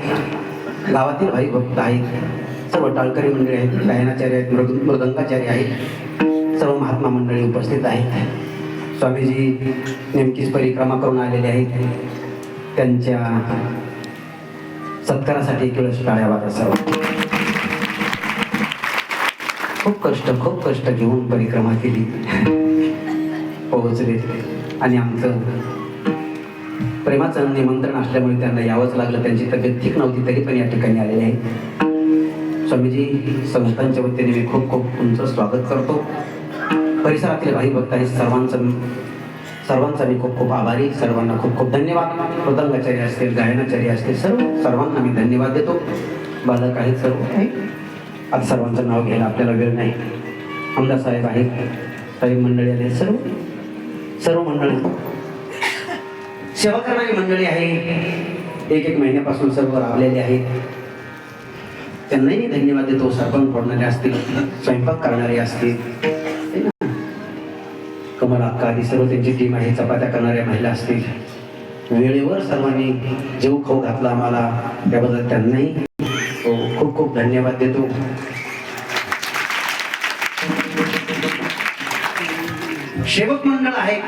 आहेत, गावातील भाई भक्त आहेत, सर्व टाळकरी मंडळी आहेत, गायनाचार्य आहेत, मृदंगाचार्य आहेत, सर्व महात्मा मंडळी उपस्थित आहेत. स्वामीजी नेमकीच परिक्रमा करून आलेले आहेत. त्यांच्या सत्कारासाठी एक वेळेस टाळ्या वाजवा सर्व. खूप कष्ट घेऊन परिक्रमा केली, पोहोचले आणि आमचं प्रेमाचं निमंत्रण असल्यामुळे त्यांना यावंच लागलं. त्यांची तब्येत ठीक नव्हती तरी पण या ठिकाणी आलेले आहे. स्वामीजी संस्थांच्या वतीने मी खूप तुमचं स्वागत करतो. परिसरातील भाई भक्त आहेत, सर्वांचा मी खूप आभारी, सर्वांना खूप धन्यवाद. मृदंगाचार्य असतील, गायनाचार्य असतील, सर्वांना मी धन्यवाद देतो. बालक आहेत सर्व, आता सर्वांचं नाव घ्यायला आपल्याला वेळ नाही. आमदार साहेब आहेत, साहेब मंडळी आले, सर्व मंडळी, सेवा करणारी मंडळी आहे, एक महिन्यापासून सर्व राबलेले आहेत. त्यांनाही मी धन्यवाद देतो. सरपंच फोडणारे असतील, स्वयंपाक करणारे असतील, कमल अक्का आदी सर्व त्यांची टीम आहे, चपात्या करणाऱ्या महिला असतील, वेळेवर सर्वांनी जेव खाऊ घातला आम्हाला, त्याबद्दल त्यांनाही खूप धन्यवाद देतो. सेवक मंडळ आहे.